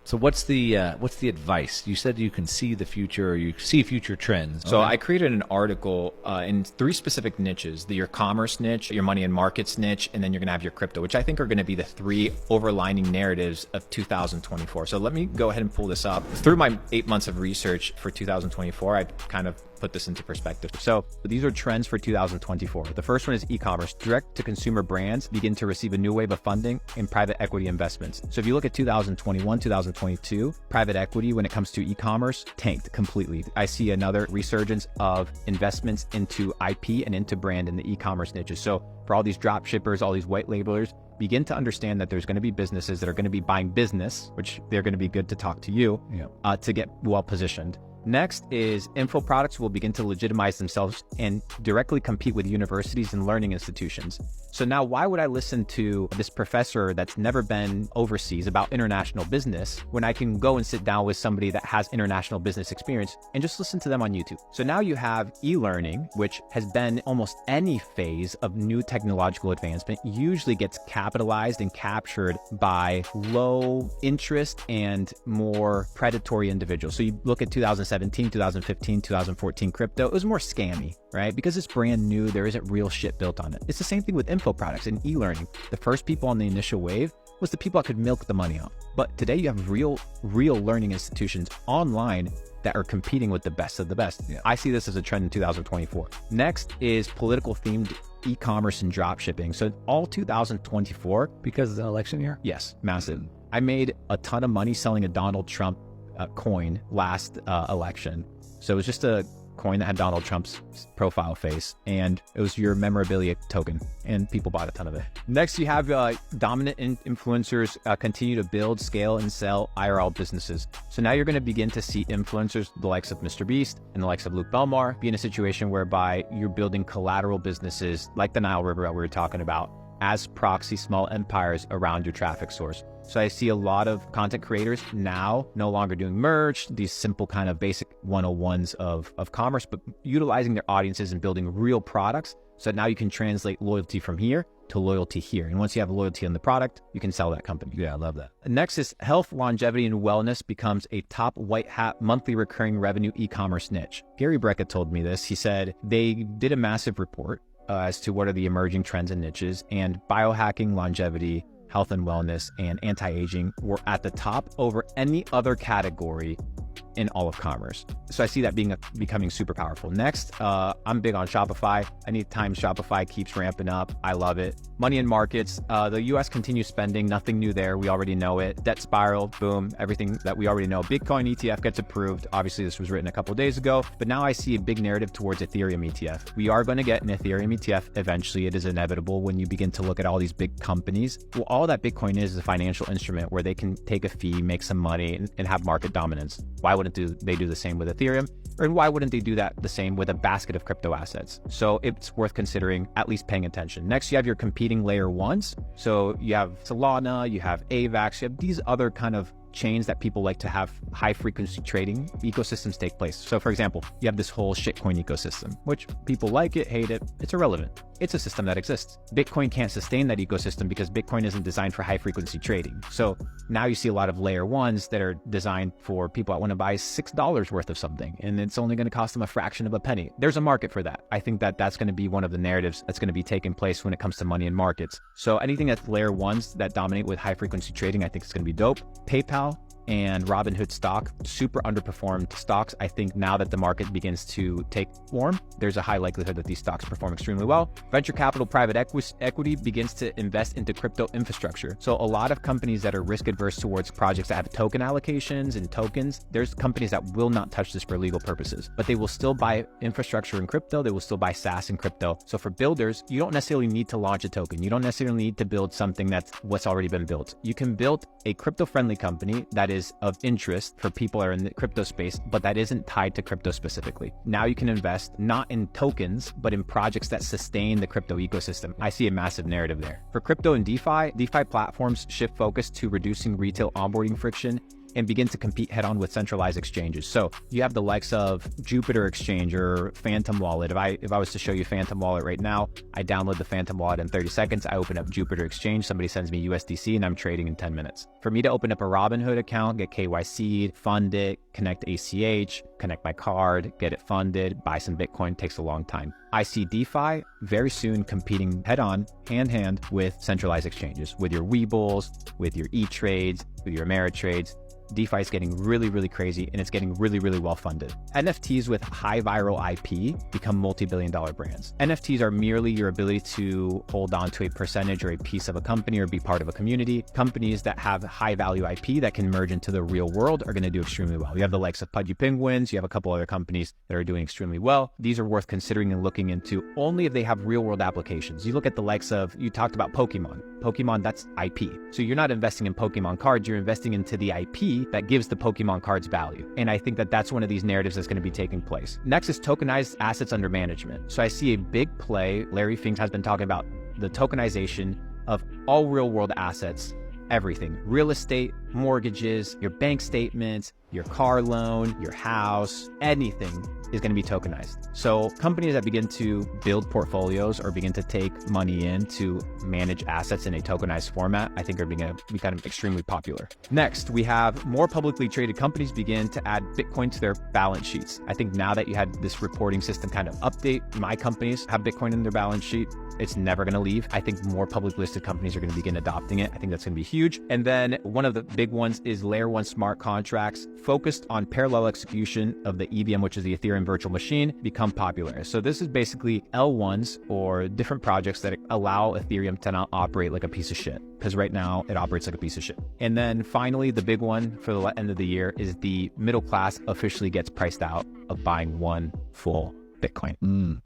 So what's the advice? You said you can see the future, or you see future trends. So I created an article in 3 specific niches: your commerce niche, your money and markets niche, and then you're going to have your crypto, which I think are going to be the 3 overlining narratives of 2024. So let me go ahead and pull this up. Through my 8 months of research for 2024, I kind of put this into perspective. So these are trends for 2024. The first one is e-commerce. Direct-to-consumer brands begin to receive a new wave of funding in private equity investments. So if you look at 2021, 2022, private equity, when it comes to e-commerce, tanked completely. I see another resurgence of investments into IP and into brand in the e-commerce niches. So for all these drop shippers, all these white labelers, begin to understand that there's going to be businesses that are going to be buying business, which they're going to be good to talk to you to get well positioned. Next is info products will begin to legitimize themselves and directly compete with universities and learning institutions. So now why would I listen to this professor that's never been overseas about international business when I can go and sit down with somebody that has international business experience and just listen to them on YouTube? So now you have e-learning, which has been almost any phase of new technological advancement, usually gets capitalized and captured by low interest and more predatory individuals. So you look at 2017, 2015, 2014 crypto, it was more scammy, right? Because it's brand new, there isn't real shit built on it. It's the same thing with info products and e-learning. The first people on the initial wave was the people that could milk the money off. But today you have real learning institutions online that are competing with the best of the best. I see this as a trend in 2024. Next is political themed e-commerce and drop shipping. So all 2024. Because it's an election year? Yes, massive. I made a ton of money selling a Donald Trump coin last election. So it was just a coin that had Donald Trump's profile face, and it was your memorabilia token, and people bought a ton of it. Next, you have dominant influencers continue to build, scale, and sell IRL businesses. So now you're going to begin to see influencers, the likes of Mr. Beast and the likes of Luke Belmar, be in a situation whereby you're building collateral businesses like the Nile River that we were talking about as proxy small empires around your traffic source. So I see a lot of content creators now no longer doing merch, these simple kind of basic 101s of commerce, but utilizing their audiences and building real products. So now you can translate loyalty from here to loyalty here. And once you have loyalty on the product, you can sell that company. Yeah, I love that. Next is health, longevity, and wellness becomes a top white hat monthly recurring revenue e-commerce niche. Gary Brecka told me this. He said they did a massive report as to what are the emerging trends and niches, and biohacking, longevity, health and wellness, and anti-aging were at the top over any other category in all of commerce. So I see that becoming super powerful. Next, I'm big on Shopify. Anytime Shopify keeps ramping up, I love it. Money and markets, the US continues spending, nothing new there. We already know it. Debt spiral, boom, everything that we already know. Bitcoin ETF gets approved. Obviously, this was written a couple of days ago, but now I see a big narrative towards Ethereum ETF. We are going to get an Ethereum ETF eventually. It is inevitable when you begin to look at all these big companies. Well, all that Bitcoin is a financial instrument where they can take a fee, make some money, and have market dominance. Why wouldn't they do the same with Ethereum? And why wouldn't they do that the same with a basket of crypto assets? So it's worth considering at least paying attention. Next, you have your competing layer ones. So you have Solana, you have AVAX, you have these other kind of chains that people like to have high frequency trading ecosystems take place. So for example, you have this whole shitcoin ecosystem, which people like it, hate it, it's irrelevant. It's a system that exists. Bitcoin can't sustain that ecosystem because Bitcoin isn't designed for high frequency trading. So now you see a lot of layer ones that are designed for people that want to buy $6 worth of something, and it's only going to cost them a fraction of a penny. There's a market for that. I think that that's going to be one of the narratives that's going to be taking place when it comes to money and markets. So anything that's layer ones that dominate with high frequency trading, I think it's going to be dope. PayPal and Robinhood stock, super underperformed stocks. I think now that the market begins to take form, there's a high likelihood that these stocks perform extremely well. Venture capital, private equity begins to invest into crypto infrastructure. So a lot of companies that are risk adverse towards projects that have token allocations and tokens, there's companies that will not touch this for legal purposes, but they will still buy infrastructure in crypto. They will still buy SaaS in crypto. So for builders, you don't necessarily need to launch a token. You don't necessarily need to build something that's what's already been built. You can build a crypto-friendly company that is of interest for people that are in the crypto space, but that isn't tied to crypto specifically. Now you can invest not in tokens, but in projects that sustain the crypto ecosystem. I see a massive narrative there. For crypto and DeFi platforms shift focus to reducing retail onboarding friction and begin to compete head on with centralized exchanges. So you have the likes of Jupiter Exchange or Phantom Wallet. If I was to show you Phantom Wallet right now, I download the Phantom Wallet in 30 seconds. I open up Jupiter Exchange, somebody sends me USDC, and I'm trading in 10 minutes. For me to open up a Robinhood account, get KYC'd, fund it, connect ACH, connect my card, get it funded, buy some Bitcoin takes a long time. I see DeFi very soon competing head-on, hand-in-hand with centralized exchanges, with your Webull, with your E-Trades, with your Ameritrades. DeFi is getting really, really crazy, and it's getting really, really well funded. NFTs with high viral IP become multi-billion-dollar brands. NFTs are merely your ability to hold on to a percentage or a piece of a company or be part of a community. Companies that have high value IP that can merge into the real world are going to do extremely well. You have the likes of Pudgy Penguins. You have a couple other companies that are doing extremely well. These are worth considering and looking into only if they have real world applications. You look at the likes of, you talked about Pokemon. Pokemon, that's IP. So you're not investing in Pokemon cards, you're investing into the IP that gives the Pokemon cards value. And I think that that's one of these narratives that's going to be taking place. Next is tokenized assets under management. So I see a big play. Larry Fink has been talking about the tokenization of all real world assets, everything, real estate, mortgages, your bank statements, your car loan, your house, anything is going to be tokenized. So companies that begin to build portfolios or begin to take money in to manage assets in a tokenized format, I think are going to become extremely popular. Next, we have more publicly traded companies begin to add Bitcoin to their balance sheets. I think now that you had this reporting system kind of update, my companies have Bitcoin in their balance sheet. It's never going to leave. I think more public listed companies are going to begin adopting it. I think that's going to be huge. And then one of the big ones is layer one smart contracts focused on parallel execution of the EVM, which is the Ethereum virtual machine, become popular. So this is basically L1s or different projects that allow Ethereum to not operate like a piece of shit, because right now it operates like a piece of shit. And then finally, the big one for the end of the year is the middle class officially gets priced out of buying one full Bitcoin.